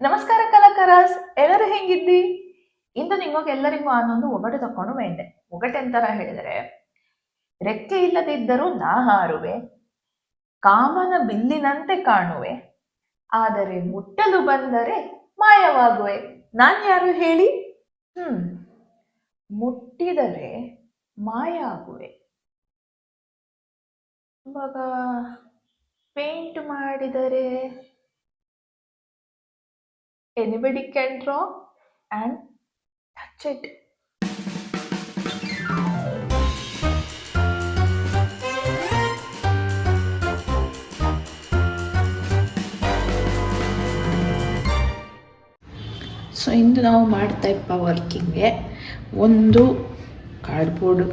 ನಮಸ್ಕಾರ ಕಲಾಕಾರಸ್, ಎಲ್ಲರೂ ಹೆಂಗಿದ್ದಿ? ಇಂದು ನಿಮಗೆಲ್ಲರಿಗೂ ಆನೊಂದು ಒಗಟು ತಕೊಂಡು ಬಂದೆ. ಒಗಟೆಂತರ ಹೇಳಿದರೆ, ರೆಕ್ಕೆ ಇಲ್ಲದಿದ್ದರೂ ನಾ ಹಾರುವೆ, ಕಾಮನ ಬಿಲ್ಲಿನಂತೆ ಕಾಣುವೆ, ಆದರೆ ಮುಟ್ಟಲು ಬಂದರೆ ಮಾಯವಾಗುವೆ. ನಾನ್ ಯಾರು ಹೇಳಿ? ಮುಟ್ಟಿದರೆ ಮಾಯ ಆಗುವೆ. ಇವಾಗ ಪೇಂಟ್ ಮಾಡಿದರೆ anybody can draw and touch it. So ಇಂದು ನಾವು ಮಾಡ್ತಾ ಇಪ್ಪ ವರ್ಕಿಂಗ್ಗೆ ಒಂದು ಕಾರ್ಡ್ಬೋರ್ಡ್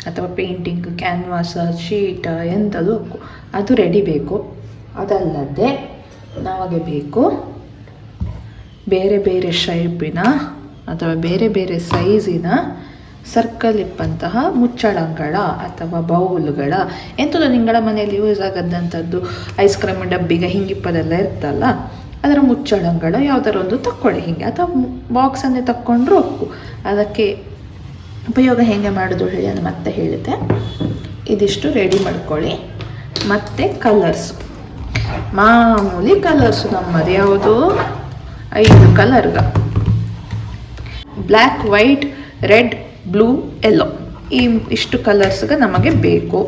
ಅಥವಾ ಪೇಂಟಿಂಗ್ ಕ್ಯಾನ್ವಾಸ ಶೀಟ ಎಂಥದ್ದು ಅದು ರೆಡಿ ಬೇಕು. ಅದಲ್ಲದೆ ನಮಗೆ ಬೇಕು ಬೇರೆ ಬೇರೆ ಶೇಪಿನ ಅಥವಾ ಬೇರೆ ಬೇರೆ ಸೈಜಿನ ಸರ್ಕಲ್ ಇಪ್ಪಂತಹ ಮುಚ್ಚಳಗಳ ಅಥವಾ ಬೌಲ್ಗಳ ಎಂಥದ್ದು ನಿಗಳ ಮನೆಯಲ್ಲಿ ಯೂಸ್ ಆಗದಂಥದ್ದು ಐಸ್ ಕ್ರೀಮ್ ಡಬ್ಬಿಗೆ ಹಿಂಗಿಪ್ಪದೆಲ್ಲ ಇರ್ತಲ್ಲ, ಅದರ ಮುಚ್ಚಳಗಳ ಯಾವುದಾರು ಒಂದು ತಕ್ಕೊಳ್ಳಿ ಹೀಗೆ, ಅಥವಾ ಬಾಕ್ಸನ್ನೇ ತಕ್ಕೊಂಡ್ರು ಒಕ್ಕು. ಅದಕ್ಕೆ ಉಪಯೋಗ ಹೇಗೆ ಮಾಡೋದು ಹೇಳಿ ನಾನು ಮತ್ತೆ ಹೇಳಿದ್ದೆ. ಇದಿಷ್ಟು ರೆಡಿ ಮಾಡ್ಕೊಳ್ಳಿ. ಮತ್ತು ಕಲರ್ಸು, ಮಾಮೂಲಿ ಕಲರ್ಸು ನಮ್ಮದು ಯಾವುದು 5 ಕಲರ್ಗ, black, white, red, blue, yellow, ಈ ಇಷ್ಟು ಕಲರ್ಸ್ಗೆ ನಮಗೆ ಬೇಕು.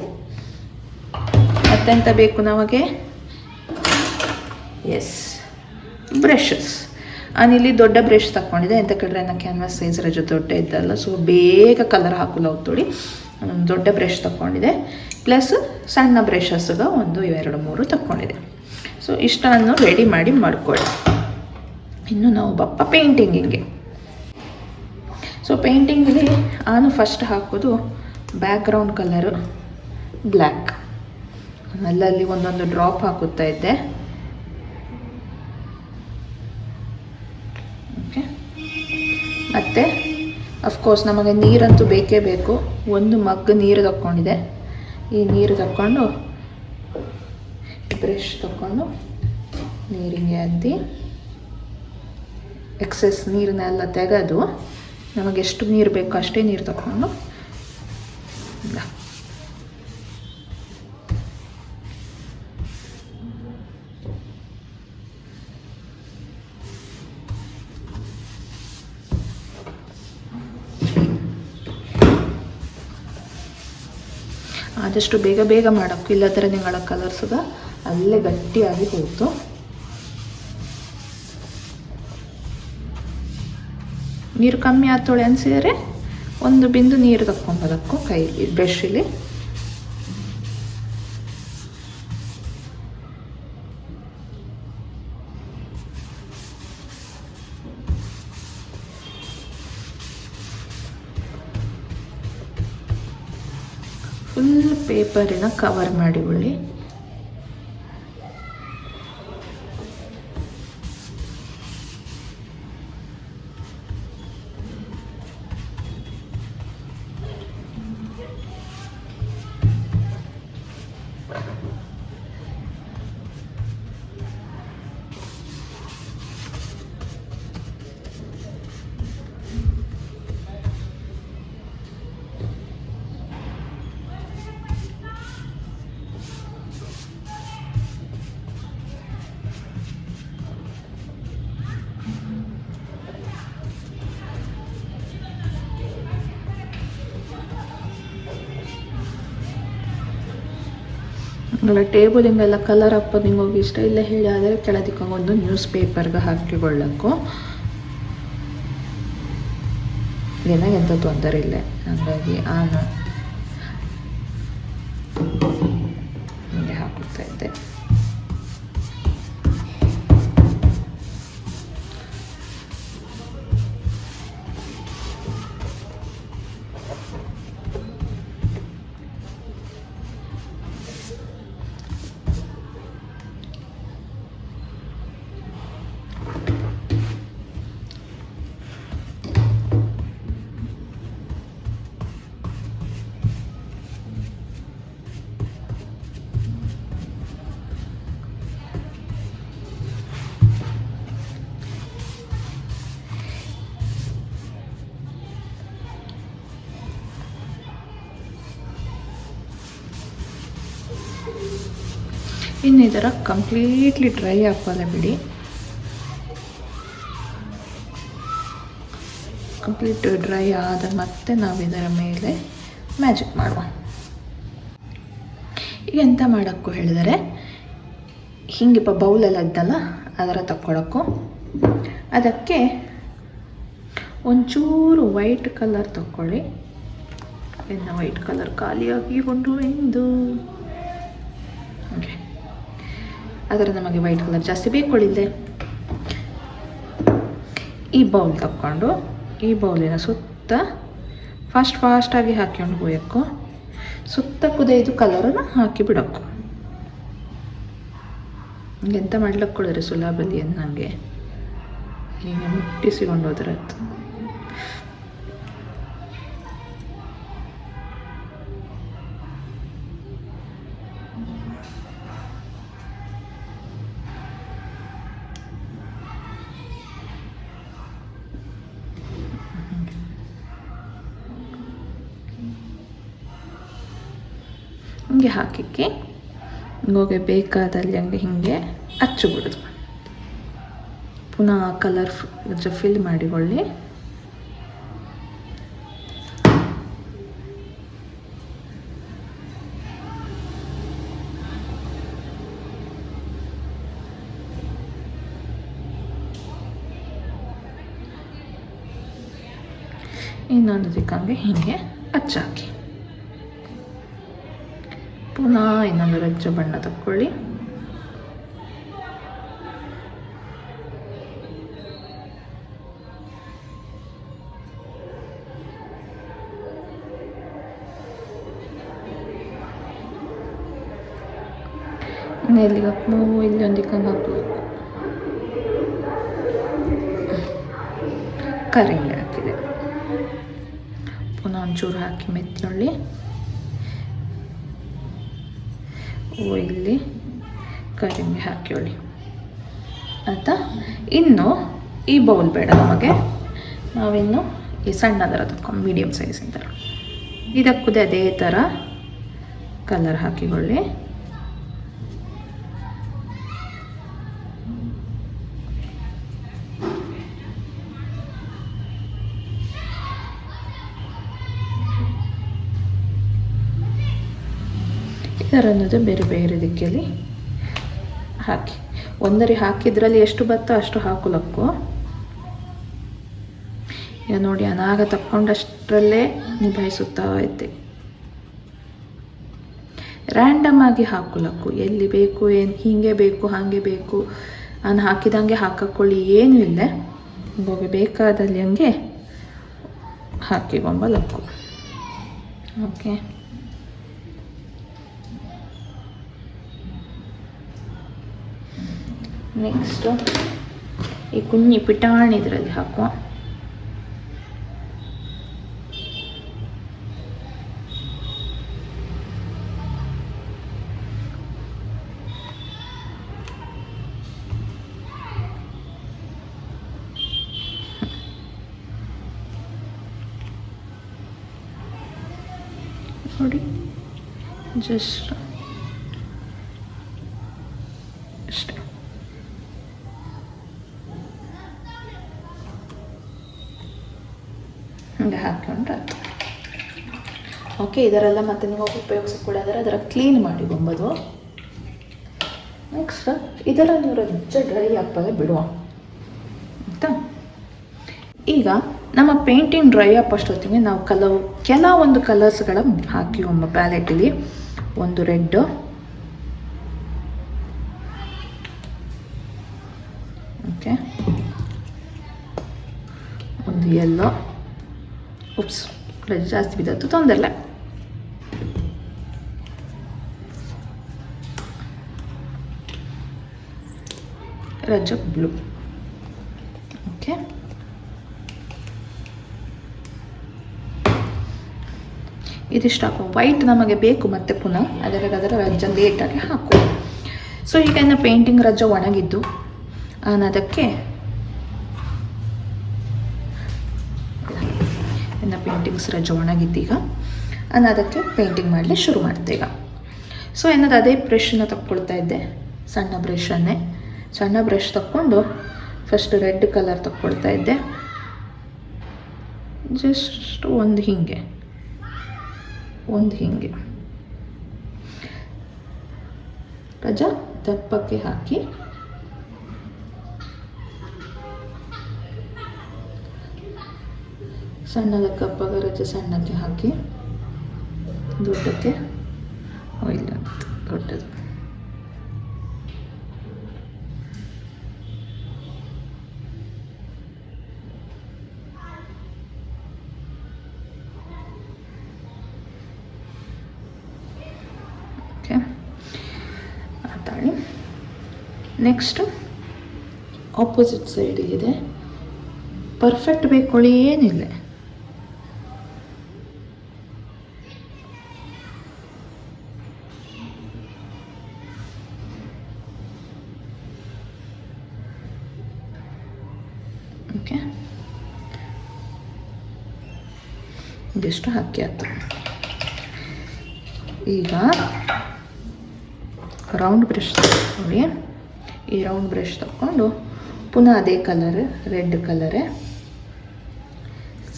ಮತ್ತೆಂತ ಬೇಕು ನಮಗೆ? Yes, brushes. ನಾನಿಲ್ಲಿ ದೊಡ್ಡ ಬ್ರಷ್ ತಗೊಂಡಿದ್ದೆ. ಎಂತ ಕೇಳಿದ್ರೆ ನನ್ನ ಕ್ಯಾನ್ವಾಸ್ ಸೈಜ್ ರಜೆ ದೊಡ್ಡ ಇದ್ದಲ್ಲ, ಸೊ ಬೇಗ ಕಲರ್ ಹಾಕಲು ಹೋಗ್ತೋಡಿ. ದೊಡ್ಡ ಬ್ರಷ್ ತಗೊಂಡಿದೆ, ಪ್ಲಸ್ ಸಣ್ಣ ಬ್ರಷಸ್ಗೆ 1 2 3 ತಗೊಂಡಿದೆ. ಸೊ ಇಷ್ಟನ್ನು ರೆಡಿ ಮಾಡಿ ಮಾಡ್ಕೊಳ್ಳಿ. ಇನ್ನು ನಾವು ಬಪ್ಪ ಪೇಂಟಿಂಗಿಗೆ. ಸೊ ಪೇಂಟಿಂಗಿಗೆ ನಾನು ಫಸ್ಟ್ ಹಾಕೋದು ಬ್ಯಾಕ್ಗ್ರೌಂಡ್ ಕಲರು ಬ್ಲ್ಯಾಕ್. ಅಲ್ಲಲ್ಲಿ ಒಂದೊಂದು ಡ್ರಾಪ್ ಹಾಕುತ್ತಾ ಇದ್ದೆ. ಓಕೆ, ಮತ್ತು ಅಫ್ಕೋರ್ಸ್ ನಮಗೆ ನೀರಂತೂ ಬೇಕೇ ಬೇಕು. 1 ಮಗ್ ನೀರು ತಗೊಂಡಿದೆ. ಈ ನೀರು ತಗೊಂಡು ಬ್ರಷ್ ತಗೊಂಡು ನೀರಿಗೆ ಅದ್ದಿ ಎಕ್ಸೆಸ್ ನೀರನ್ನೆಲ್ಲ ತೆಗೆದು ನಮಗೆ ಎಷ್ಟು ನೀರು ಬೇಕೋ ಅಷ್ಟೇ ನೀರು ತಗೊಂಡು ಆದಷ್ಟು ಬೇಗ ಬೇಗ ಮಾಡೋಕ್ಕೂ, ಇಲ್ಲದ್ರೆ ನಿಗಳ ಕಲರ್ಸ್ಗೆ ಅಲ್ಲೇ ಗಟ್ಟಿಯಾಗಿ ಹೋಯ್ತು. ನೀರು ಕಮ್ಮಿ ಆತೋಳೆ ಅನಿಸಿದರೆ 1 ಬಿಂದು ನೀರು ತಕ್ಕೊಂಬೋದಕ್ಕೂ ಕೈಲಿ ಬ್ರಷಲ್ಲಿ. ಫುಲ್ ಪೇಪರಿನ ಕವರ್ ಮಾಡಿಕೊಳ್ಳಿ. ಟೇಬಲಿಂಗೆಲ್ಲ ಕಲರ್ ಹಾಕೋದು ನಿಮಗೆ ಇಷ್ಟ ಇಲ್ಲ ಹೇಳಿ ಆದರೆ ಕೆಳದಿಕ್ಕ ಒಂದು ನ್ಯೂಸ್ ಪೇಪರ್ಗೆ ಹಾಕಿಕೊಳ್ಳಕ್ಕೂ ಏನಾಗ ಎಂಥ ತೊಂದರೆ ಇಲ್ಲ. ಹಾಗಾಗಿ ನಾನು ಹಿಂಗೆ ಹಾಕುತ್ತಾ ಇದ್ದೆ. ಇನ್ನು ಇದರ ಕಂಪ್ಲೀಟ್ಲಿ ಡ್ರೈ ಆಗೋಲ್ಲ ಬಿಡಿ. ಕಂಪ್ಲೀಟ್ ಡ್ರೈ ಆದ ಮತ್ತೆ ನಾವು ಇದರ ಮೇಲೆ ಮ್ಯಾಜಿಕ್ ಮಾಡುವ. ಈಗ ಎಂತ ಮಾಡೋಕ್ಕೂ ಹೇಳಿದರೆ, ಹಿಂಗೆ ಬೌಲೆಲ್ಲ ಇದ್ದಲ್ಲ ಅದರ ತಕ್ಕೊಳ್ಳೋಕ್ಕೂ, ಅದಕ್ಕೆ ಒಂಚೂರು ವೈಟ್ ಕಲರ್ ತಗೊಳ್ಳಿ. ಇನ್ನು ವೈಟ್ ಕಲರ್ ಖಾಲಿಯಾಗಿ ಕೊಂಡು ಎಂದು ಓಕೆ, ಅದರ ನಮಗೆ ವೈಟ್ ಕಲರ್ ಜಾಸ್ತಿ ಬೇಕೊಳ್ಳಿದೆ. ಈ ಬೌಲ್ ತಕ್ಕೊಂಡು ಈ ಬೌಲಿನ ಸುತ್ತ ಫಾಸ್ಟಾಗಿ ಹಾಕ್ಕೊಂಡು ಹೋಯಕ್ಕೂ, ಸುತ್ತ ಕುದಿದು ಕಲರನ್ನು ಹಾಕಿ ಬಿಡೋಕ್ಕೂ. ಎಂತ ಮಾಡ್ಲಿಕ್ಕೊಳ್ಳಿರಿ ಸುಲಭಲ್ಲಿ ಅಂತ ನನಗೆ ಹೀಗೆ ಮುಟ್ಟಿಸಿಕೊಂಡು ಹೋದ್ರದ್ದು. ಹಿಂಗೆ ಹಾಕಿಕ್ಕೆ ನಿಮಗೆ ಬೇಕಾದಲ್ಲಿ ಹಂಗೆ ಹಿಂಗೆ ಹಚ್ಚು ಬಿಡೋದು. ಪುನಃ ಕಲರ್ ಫಿಲ್ ಮಾಡಿಕೊಳ್ಳಿ. ಇನ್ನೊಂದು ದಿಕ್ಕಂಗೆ ಹೀಗೆ ಹಚ್ಚಾಕಿ. ಪುನಃ ಇನ್ನೊಂದು ರಜ್ಜು ಬಣ್ಣ ತಕ್ಕೊಳ್ಳಿ. ಎಲ್ಲಿಗೆ ಹಾಕ್ಮೋ, ಇಲ್ಲಿ ಒಂದಿಕ್ಕಂಗೆ ಹಾಕಬೇಕು. ಕರಿಂಗೆ ಹಾಕಿದೆ. ಪುನಃ ಒಂಚೂರು ಹಾಕಿ ಮೆತ್ತೊಳ್ಳಿ. ಇಲ್ಲಿ ಕರಿಂಗೆ ಹಾಕಿಕೊಳ್ಳಿ ಆಯಿತಾ. ಇನ್ನು ಈ ಬೌಲ್ ಬೇಡ ನಮಗೆ, ನಾವಿನ್ನು ಈ ಸಣ್ಣದರ ತಗೊಂಡು ಮೀಡಿಯಮ್ ಸೈಜಿನ ಥರ ಇದಕ್ಕೂ ಅದೇ ಥರ ಕಲರ್ ಹಾಕಿಕೊಳ್ಳಿ. ಇದರ ಅನ್ನೋದು ಬೇರೆ ಬೇರೆ ದಿಕ್ಕಲ್ಲಿ ಹಾಕಿ, ಒಂದರಿ ಹಾಕಿದ್ರಲ್ಲಿ ಎಷ್ಟು ಬತ್ತೋ ಅಷ್ಟು ಹಾಕಲಕ್ಕು. ಈಗ ನೋಡಿ ಅನಾಗ ತಕ್ಕೊಂಡಷ್ಟರಲ್ಲೇ ನಿಭಾಯಿಸುತ್ತಾ ಇದ್ದೆ. ರ್ಯಾಂಡಮ್ ಆಗಿ ಹಾಕಲಕ್ಕು, ಎಲ್ಲಿ ಬೇಕು ಏನು ಹೀಗೆ ಬೇಕು ಹಾಗೆ ಬೇಕು ನಾನು ಹಾಕಿದಂಗೆ ಹಾಕಕೊಳ್ಳಿ, ಏನೂ ಇಲ್ಲ. ನಿಮಗೆ ಬೇಕಾದಲ್ಲಿ ಹಂಗೆ ಹಾಕಿಕೊಂಬಲಕ್ಕು. ಓಕೆ, ನೆಕ್ಸ್ಟು ಈ ಕುഞ്ഞി ಪಿಟಾಣಿ ಇದರಲ್ಲಿ ಹಾಕುವ. ನೋಡಿ ಜಸ್ಟ್ ಅಷ್ಟೇ. ಹಂಗೆ ಹಾಕ್ಕೊಂಡ್ರೆ ಓಕೆ. ಇದರೆಲ್ಲ ಮತ್ತೆ ನೀವು ಉಪಯೋಗಿಸಿಕೊಳ್ಳೋದ್ರೆ ಅದರ ಕ್ಲೀನ್ ಮಾಡಿಕೊಂಬೋದು. ನೆಕ್ಸ್ಟ್ ಇದರ ನೀವು ರಜ್ಜ ಡ್ರೈ ಆಪಲ್ಲೇ ಬಿಡುವ ಆಯಿತಾ. ಈಗ ನಮ್ಮ ಪೇಂಟಿಂಗ್ ಡ್ರೈ ಅಪ್ ಅಷ್ಟೊತ್ತಿಗೆ ನಾವು ಕೆಲವೊಂದು ಕಲರ್ಸ್ಗಳ ಹಾಕಿ ಒಮ್ಮ ಪ್ಯಾಲೆಟಲ್ಲಿ. ಒಂದು ರೆಡ್, ಓಕೆ, ಒಂದು ಯೆಲ್ಲೋ, ಉಪ್ಸ್ ರೆಡ್ ಜಾಸ್ತಿ ಬಿದ್ದತ್ತು ತೊಂದರೆ ಇಲ್ಲ, ರಜ ಬ್ಲೂ, ಓಕೆ. ಇದಿಷ್ಟು ಹಾಕುವ. ವೈಟ್ ನಮಗೆ ಬೇಕು ಮತ್ತೆ ಪುನಃ ಅದರ ರಜ್ಜ ಲೇಟಾಗಿ ಹಾಕುವ. ಸೊ ಈಗ ಇನ್ನು ಪೇಂಟಿಂಗ್ ರಜ್ಜ ಒಣಗಿದ್ದು ಅದಕ್ಕೆ ಇನ್ನು ಪೇಂಟಿಂಗ್ಸ್ ರಜ್ಜ ಒಣಗಿದ್ದೀಗ ನಾನು ಅದಕ್ಕೆ ಪೇಂಟಿಂಗ್ ಮಾಡಲಿ ಶುರು ಮಾಡ್ತೆ. ಈಗ ಸೊ ಏನದು ಅದೇ ಬ್ರಷನ್ನ ತಗೊಳ್ತಾ ಇದ್ದೆ, ಸಣ್ಣ ಬ್ರಷ್ ತಕ್ಕೊಂಡು ಫಸ್ಟ್ ರೆಡ್ ಕಲರ್ ತಗೊಳ್ತಾ ಇದ್ದೆ. ಜಸ್ಟ್ ಒಂದು ಹಿಂಗೆ ರಜಾ ದಪ್ಪಕ್ಕೆ ಹಾಕಿ ಸಣ್ಣದ ಕಪ್ಪಾಗ ರಜೆ ಸಣ್ಣಕ್ಕೆ ಹಾಕಿ ದೊಡ್ಡಕ್ಕೆ ಇಲ್ಲ ದೊಡ್ಡದು ಓಕೆ ಆತಾಳಿ. ನೆಕ್ಸ್ಟ್ ಆಪೋಸಿಟ್ ಸೈಡಿಗಿದೆ. ಪರ್ಫೆಕ್ಟ್ ಬೇಕೊಳ್ಳಿ ಏನಿಲ್ಲ, ಓಕೆ ಇದಿಷ್ಟು ಹಾಕಿ ಆಯ್ತು. ಈಗ ರೌಂಡ್ ಬ್ರಷ್ ತಗೊಳ್ಳಿ. ಈ ರೌಂಡ್ ಬ್ರಷ್ ತಗೊಂಡು ಪುನಃ ಅದೇ ಕಲರ್ ರೆಡ್ ಕಲರೇ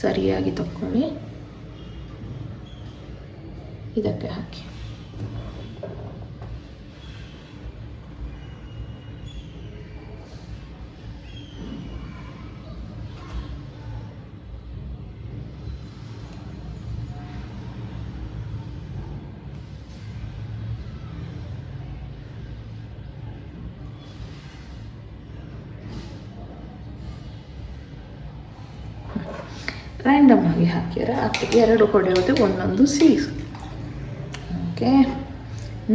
ಸರಿಯಾಗಿ ತಗೊಳ್ಳಿ, ಇದಕ್ಕೆ ಹಾಕಿ. ರ್ಯಾಂಡಮ್ ಆಗಿ ಹಾಕಿದ್ರೆ ಅದಕ್ಕೆ 2 ಹೊಡೆಯೋದು ಒಂದೊಂದು ಸೀಸ್. ಓಕೆ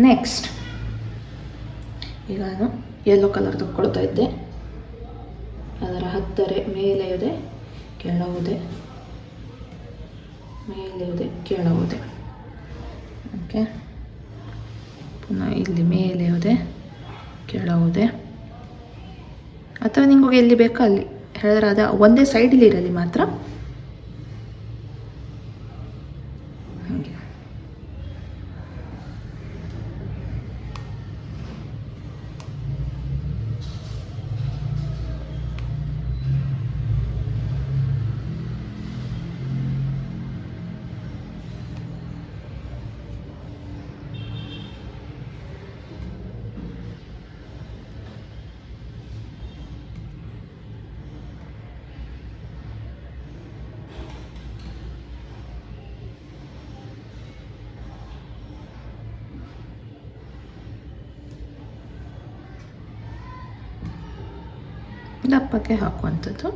ನೆಕ್ಸ್ಟ್ ಈಗ ನಾನು ಯೆಲ್ಲೋ ಕಲರ್ ತಗೊಳ್ತಾ ಇದ್ದೆ. ಅದರ ಹತ್ತಿರ ಮೇಲೆ ಇದೆ ಕೆಳವುದೆ, ಮೇಲೆ ಇದೆ ಕೆಳವುದೆ. ಓಕೆ ಪುನಃ ಇಲ್ಲಿ ಮೇಲೆ ಇದೆ ಕೆಳವುದೆ, ಅಥವಾ ನಿಮಗೆ ಎಲ್ಲಿ ಬೇಕೋ ಅಲ್ಲಿ ಹೇಳಿದ್ರೆ ಅದು ಒಂದೇ ಸೈಡಲ್ಲಿ ಇರಲಿ ಮಾತ್ರ. ದಪ್ಪಕ್ಕೆ ಹಾಕುವಂಥದ್ದು.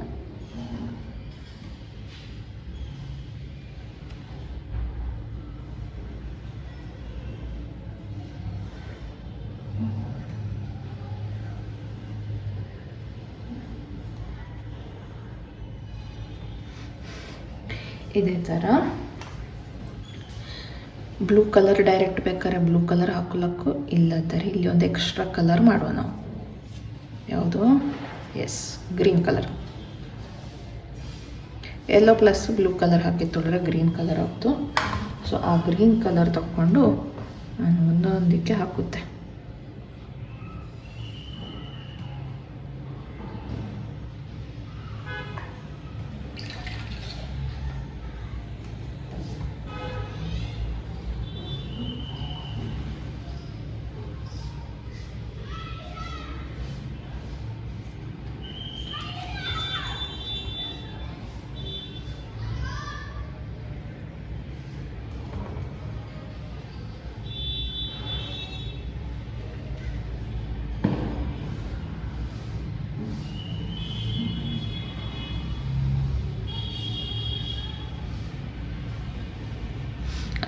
ಇದೇ ಥರ ಬ್ಲೂ ಕಲರ್ ಡೈರೆಕ್ಟ್ ಬೇಕಾದ್ರೆ ಬ್ಲೂ ಕಲರ್ ಹಾಕೊಳ್ಳೋಕ್ಕೂ, ಇಲ್ಲದರೆ ಇಲ್ಲಿ ಒಂದು ಎಕ್ಸ್ಟ್ರಾ ಕಲರ್ ಮಾಡುವ ನಾವು. ಯಾವುದು? Yes, green colour. Yellow plus blue colour ಹಾಕಿ ತೊಳೆದ್ರೆ ಗ್ರೀನ್ ಕಲರ್ ಆಗ್ತು. ಸೊ ಆ ಗ್ರೀನ್ ಕಲರ್ ತಗೊಂಡು ನಾನು ಒಂದೊಂದಕ್ಕೆ ಹಾಕುತ್ತೆ.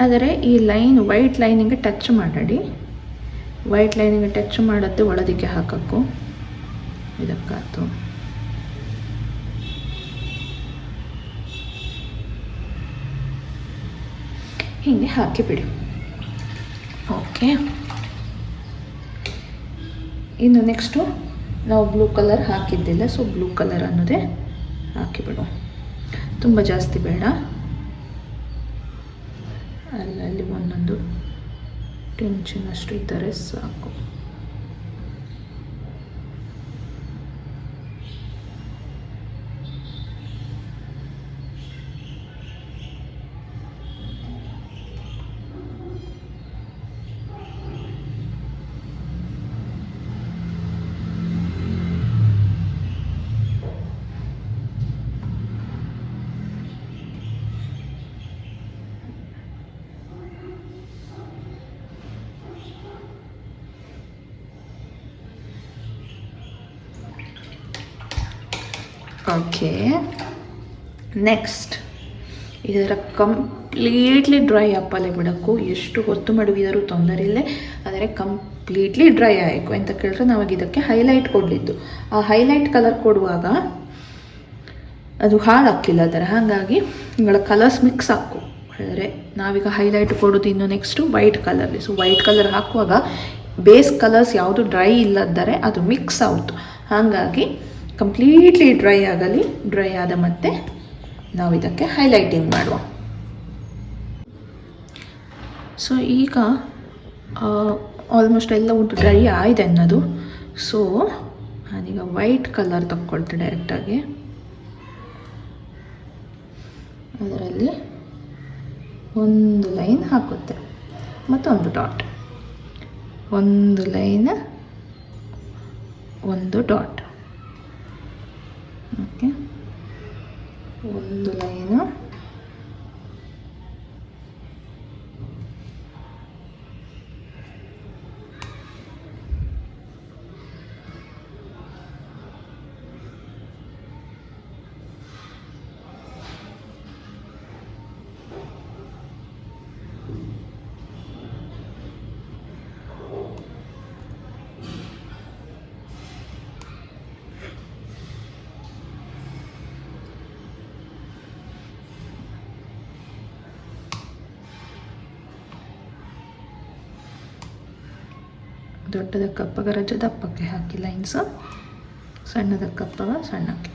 ಆದರೆ ಈ ಲೈನ್ ವೈಟ್ ಲೈನಿಗೆ ಟಚ್ ಮಾಡಿ, ವೈಟ್ ಲೈನಿಗೆ ಟಚ್ ಮಾಡತ್ತೆ ಒಳದಕ್ಕೆ ಹಾಕಕ್ಕೂ ಇದಕ್ಕಾಯ್ತು. ಹೀಗೆ ಹಾಕಿಬಿಡಿ. ಓಕೆ, ಇನ್ನು ನೆಕ್ಸ್ಟು ನಾವು ಬ್ಲೂ ಕಲರ್ ಹಾಕಿದ್ದಿಲ್ಲ, ಸೊ ಬ್ಲೂ ಕಲರ್ ಅನ್ನೋದೇ ಹಾಕಿಬಿಡು. ತುಂಬ ಜಾಸ್ತಿ ಬೇಡ, ಅಲ್ಲಲ್ಲಿ ಒಂದೊಂದು ಇಂಚಿನಷ್ಟು ಇದ್ದರೆ ಸಾಕು. ಓಕೆ, ನೆಕ್ಸ್ಟ್ ಇದರ ಕಂಪ್ಲೀಟ್ಲಿ ಡ್ರೈ ಆಪಲೆ ಬಿಡೋಕ್ಕೂ ಎಷ್ಟು ಹೊತ್ತು ಮಡಗಿದರೂ ತೊಂದರೆ ಇಲ್ಲ, ಆದರೆ ಕಂಪ್ಲೀಟ್ಲಿ ಡ್ರೈ ಆಯಿತು ಅಂತ ಕೇಳಿದ್ರೆ ನಾವಾಗ ಇದಕ್ಕೆ ಹೈಲೈಟ್ ಕೊಡಲಿದ್ದು. ಆ ಹೈಲೈಟ್ ಕಲರ್ ಕೊಡುವಾಗ ಅದು ಹಾಳಾಕ್ಕಿಲ್ಲ ಅದರ, ಹಾಗಾಗಿ ನಿಗಳ ಕಲರ್ಸ್ ಮಿಕ್ಸ್ ಹಾಕು. ಆದರೆ ನಾವೀಗ ಹೈಲೈಟ್ ಕೊಡೋದು ಇನ್ನು ನೆಕ್ಸ್ಟು ವೈಟ್ ಕಲರ್ಲಿ. ಸೊ ವೈಟ್ ಕಲರ್ ಹಾಕುವಾಗ ಬೇಸ್ ಕಲರ್ಸ್ ಯಾವುದು ಡ್ರೈ ಇಲ್ಲದರೆ ಅದು ಮಿಕ್ಸ್ ಆಯಿತು. ಹಾಗಾಗಿ ಕಂಪ್ಲೀಟ್ಲಿ ಡ್ರೈ ಆಗಲಿ. ಡ್ರೈ ಆದ ಮತ್ತೆ ನಾವು ಇದಕ್ಕೆ ಹೈಲೈಟಿಂಗ್ ಮಾಡುವ. ಸೊ ಈಗ ಆಲ್ಮೋಸ್ಟ್ ಎಲ್ಲ ಉಂಟು, ಡ್ರೈ ಆಯಿದೆ ಅನ್ನೋದು. ಸೊ ನಾನೀಗ ವೈಟ್ ಕಲರ್ ತಗೊಳ್ತೆ ಡೈರೆಕ್ಟಾಗಿ. ಅದರಲ್ಲಿ ಒಂದು ಲೈನ್ ಹಾಕುತ್ತೆ, ಮತ್ತೊಂದು ಡಾಟ್, ಒಂದು ಲೈನ್, ಒಂದು ಡಾಟ್. ಓಕೆ, ಒಂದು ಲೈನು, ದೊಡ್ಡದ ಕಪ್ಪಗ ರಜ ದಪ್ಪಕ್ಕೆ ಹಾಕಿ ಲೈನ್ಸು, ಸಣ್ಣದ ಕಪ್ಪಗ ಸಣ್ಣಕ್ಕೆ.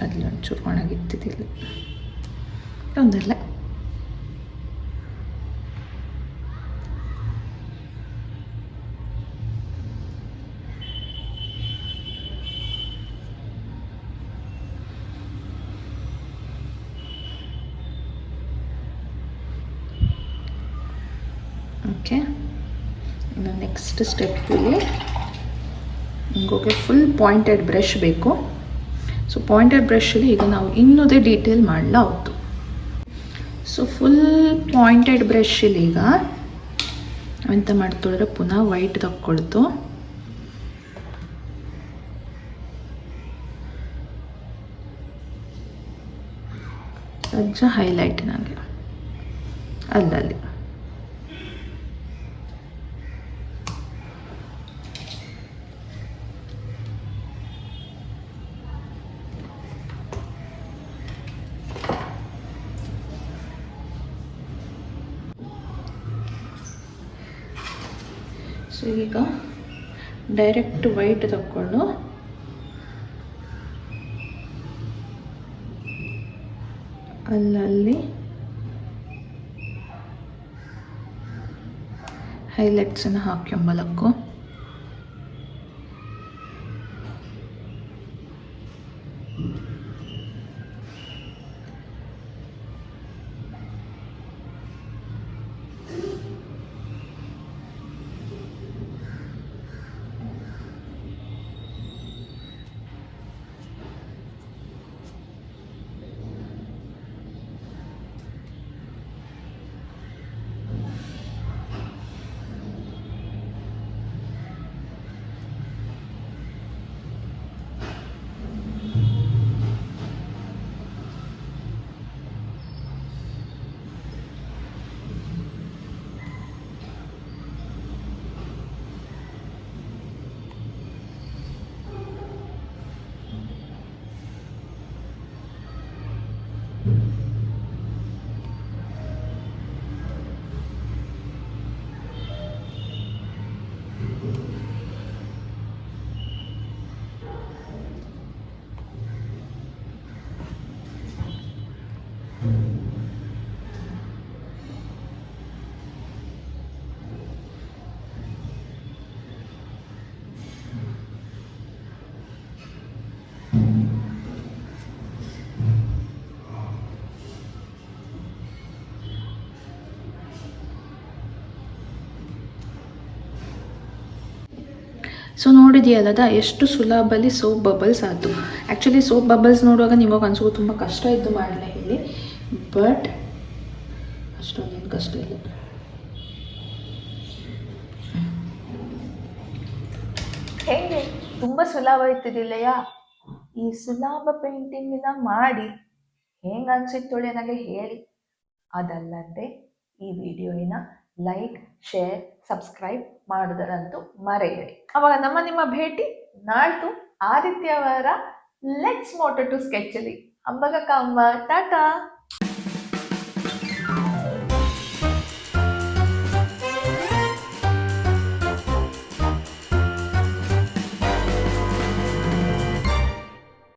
ಅಲ್ಲಿ ಒಂಚೂರು ಒಣಗಿತ್ತಿದ್ದಿಲ್ಲ, ತೊಂದರಲ್ಲ. ಓಕೆ, ಇನ್ನು ನೆಕ್ಸ್ಟ್ ಸ್ಟೆಪ್ಪಲ್ಲಿ ನಿಮಗೆ ಫುಲ್ ಪಾಯಿಂಟೆಡ್ ಬ್ರಷ್ ಬೇಕು. ಸೊ ಪಾಯಿಂಟೆಡ್ ಬ್ರಷಲ್ಲಿ ಈಗ ನಾವು ಇನ್ನೊಂದೇ ಡೀಟೇಲ್ ಮಾಡಲಾಗ್ತು. ಸೊ ಫುಲ್ ಪಾಯಿಂಟೆಡ್ ಬ್ರಷಲ್ಲಿ ಈಗ ಎಂತ ಮಾಡ್ತೋದ್ರೆ ಪುನಃ ವೈಟ್ ತಗೊಳ್ತು, ಸಜ್ಜ ಹೈಲೈಟ್ ನನಗೆ ಅಲ್ಲಲ್ಲಿ. ಸೊ ಈಗ ಡೈರೆಕ್ಟ್ ವೈಟ್ ತಗೊಂಡು ಅಲ್ಲಲ್ಲಿ ಹೈಲೈಟ್ಸನ್ನು ಹಾಕ್ಕೊಂಬಲಕ್ಕು. ನೋಡಿದೆಯಲ್ಲದ ಎಷ್ಟು ಸುಲಭಲ್ಲಿ ಸೋಪ್ ಬಬಲ್ಸ್ ಆಯ್ತು. ಆ್ಯಕ್ಚುಲಿ ಸೋಪ್ ಬಬಲ್ಸ್ ನೋಡುವಾಗ ನಿಮಗೆ ಅನ್ಸೋ ತುಂಬ ಕಷ್ಟ ಇದ್ದು ಮಾಡಲೇ ಹೇಳಿ, ಬಟ್ ಅಷ್ಟೊಂದೇನು ಕಷ್ಟ ಇಲ್ಲ. ಹೇಗೆ ತುಂಬ ಸುಲಭ ಇತ್ತಿದಿಲ್ಲಯ್ಯ. ಈ ಸುಲಭ ಪೇಂಟಿಂಗಿನ ಮಾಡಿ ಹೆಂಗೆ ಅನ್ಸಿತ್ತು ನನಗೆ ಹೇಳಿ. ಅದಲ್ಲದೆ ಈ ವಿಡಿಯೋನ ಲೈಕ್, ಶೇರ್, ಸಬ್ಸ್ಕ್ರೈಬ್ ಮಾಡೋದರಂತೂ ಮರೆಯಿರಿ. ಅವಾಗ ನಿಮ್ಮ ಭೇಟಿ ನಾಳ್ದು ಆದಿತ್ಯವಾರ ಲೆಟ್ಸ್ ಮೋಟೋ ಟು ಸ್ಕೆಚಲ್ಲಿ. ಅಂಬಗ ಕಾಂಬ ಟಾಟಾ.